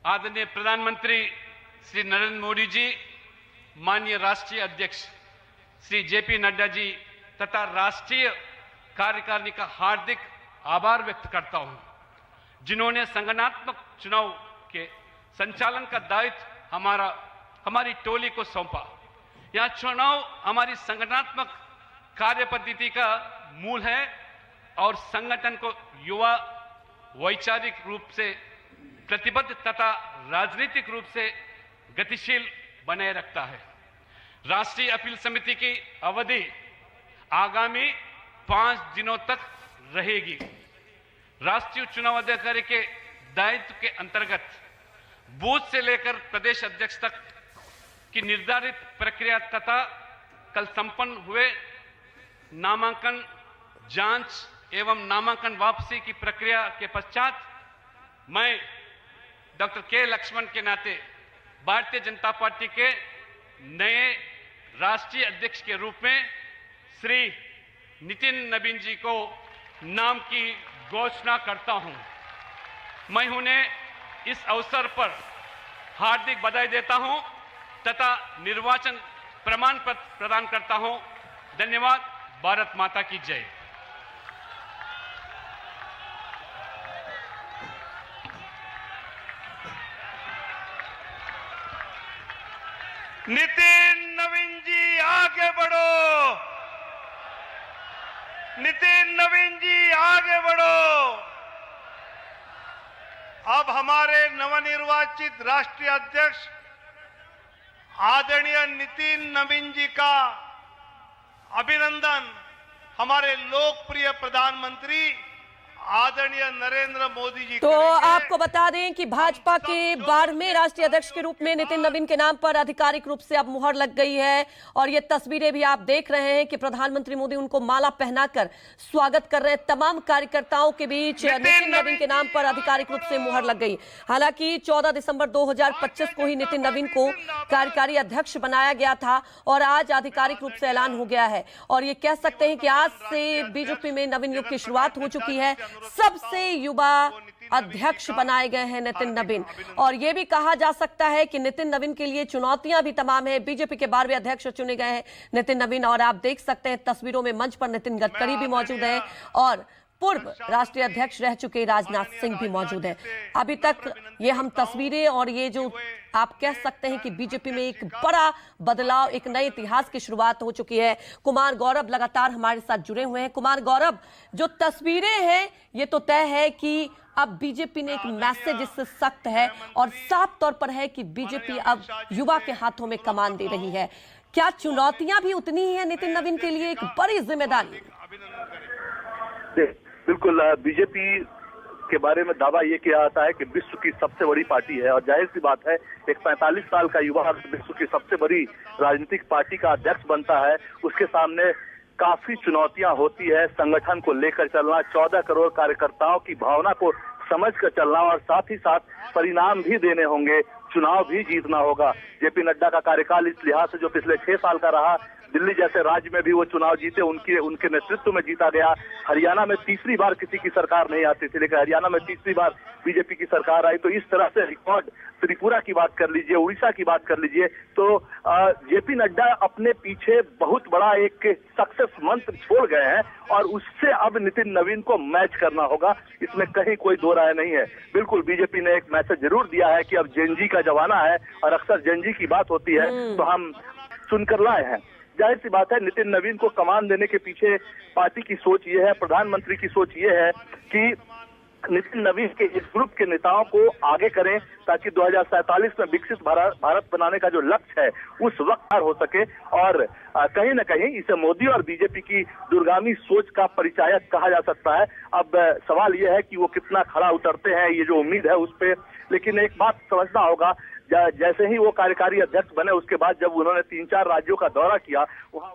आदरणीय प्रधानमंत्री श्री नरेंद्र मोदी जी, माननीय राष्ट्रीय अध्यक्ष श्री जेपी नड्डा जी तथा राष्ट्रीय कार्यकारिणी का हार्दिक आभार व्यक्त करता हूं, जिन्होंने संगठनात्मक चुनाव के संचालन का दायित्व हमारी टोली को सौंपा। यह चुनाव हमारी संगठनात्मक कार्य पद्धति का मूल है और संगठन को युवा वैचारिक रूप से प्रतिबद्ध तथा राजनीतिक रूप से गतिशील बनाए रखता है। राष्ट्रीय अपील समिति की अवधि आगामी 5 दिनों तक रहेगी। राष्ट्रीय चुनाव अधिकारी के दायित्व के अंतर्गत बूथ से लेकर प्रदेश अध्यक्ष तक की निर्धारित प्रक्रिया तथा कल संपन्न हुए नामांकन जांच एवं नामांकन वापसी की प्रक्रिया के पश्चात मैं डॉक्टर के लक्ष्मण के नाते भारतीय जनता पार्टी के नए राष्ट्रीय अध्यक्ष के रूप में श्री नितिन नवीन जी को नाम की घोषणा करता हूं। मैं उन्हें इस अवसर पर हार्दिक बधाई देता हूं तथा निर्वाचन प्रमाण पत्र प्रदान करता हूं। धन्यवाद। भारत माता की जय। नितिन नवीन जी आगे बढ़ो। नितिन नवीन जी आगे बढ़ो। अब हमारे नवनिर्वाचित राष्ट्रीय अध्यक्ष आदरणीय नितिन नवीन जी का अभिनंदन हमारे लोकप्रिय प्रधानमंत्री आदरणीय नरेंद्र मोदी जी तो आपको बता दें कि भाजपा के 12वें राष्ट्रीय अध्यक्ष के रूप में नितिन नवीन के नाम पर आधिकारिक रूप से अब मुहर लग गई है और ये तस्वीरें भी आप देख रहे हैं कि प्रधानमंत्री मोदी उनको माला पहनाकर स्वागत कर रहे हैं। तमाम कार्यकर्ताओं के बीच नितिन नवीन के नाम पर आधिकारिक रूप से मुहर लग गई। हालांकि 14 दिसंबर 2025 को ही नितिन नवीन को कार्यकारी अध्यक्ष बनाया गया था और आज आधिकारिक रूप से ऐलान हो गया है और ये कह सकते हैं कि आज से बीजेपी में नवीन युग की शुरुआत हो चुकी है। सबसे युवा अध्यक्ष बनाए गए हैं नितिन नवीन और यह भी कहा जा सकता है कि नितिन नवीन के लिए चुनौतियां भी तमाम है। बीजेपी के 12वें अध्यक्ष चुने गए हैं नितिन नवीन और आप देख सकते हैं तस्वीरों में मंच पर नितिन गडकरी भी मौजूद हैं और पूर्व राष्ट्रीय अध्यक्ष रह चुके राजनाथ सिंह भी मौजूद हैं। अभी तक ये हम तस्वीरें और ये जो आप कह सकते हैं कि बीजेपी में एक बड़ा बदलाव, एक नए इतिहास की शुरुआत हो चुकी है। कुमार गौरव लगातार हमारे साथ जुड़े हुए हैं। कुमार गौरव, जो तस्वीरें हैं ये तो तय है कि अब बीजेपी ने एक मैसेज इससे सख्त है और साफ तौर पर है कि बीजेपी अब युवा के हाथों में कमान दे रही है। क्या चुनौतियां भी उतनी ही है नितिन नवीन के लिए, एक बड़ी जिम्मेदारी? बिल्कुल, बीजेपी के बारे में दावा ये किया जाता है कि विश्व की सबसे बड़ी पार्टी है और जाहिर सी बात है एक 45 साल का युवा विश्व की सबसे बड़ी राजनीतिक पार्टी का अध्यक्ष बनता है, उसके सामने काफी चुनौतियां होती है। संगठन को लेकर चलना, 14 करोड़ कार्यकर्ताओं की भावना को समझ कर चलना और साथ ही साथ परिणाम भी देने होंगे, चुनाव भी जीतना होगा। जेपी नड्डा का कार्यकाल इस लिहाज से जो पिछले 6 साल का रहा, दिल्ली जैसे राज्य में भी वो चुनाव जीते, उनके नेतृत्व में जीता गया। हरियाणा में तीसरी बार किसी की सरकार नहीं आती थी, लेकिन हरियाणा में तीसरी बार बीजेपी की सरकार आई। तो इस तरह से रिकॉर्ड त्रिपुरा की बात कर लीजिए, उड़ीसा की बात कर लीजिए, तो जेपी नड्डा अपने पीछे बहुत बड़ा एक सक्सेस मंत्र छोड़ गए हैं और उससे अब नितिन नवीन को मैच करना होगा, इसमें कहीं कोई दो राय नहीं है। बिल्कुल, बीजेपी ने एक मैसेज जरूर दिया है कि अब जेनजी का जमाना है और अक्सर जेनजी की बात होती है तो हम सुनकर लाए हैं। जाहिर सी बात है नितिन नवीन को कमान देने के पीछे पार्टी की सोच ये है, प्रधानमंत्री की सोच ये है कि नितिन नवीन के इस ग्रुप के नेताओं को आगे करें ताकि 2047 में विकसित भारत बनाने का जो लक्ष्य है उस वक्त पार हो सके और कहीं न कहीं इसे मोदी और बीजेपी की दूरगामी सोच का परिचायक कहा जा सकता है। अब सवाल यह है कि वो कितना खरा उतरते हैं, ये जो उम्मीद है उस पर। लेकिन एक बात समझना होगा, जैसे ही वो कार्यकारी अध्यक्ष बने उसके बाद जब उन्होंने 3-4 राज्यों का दौरा किया, वहां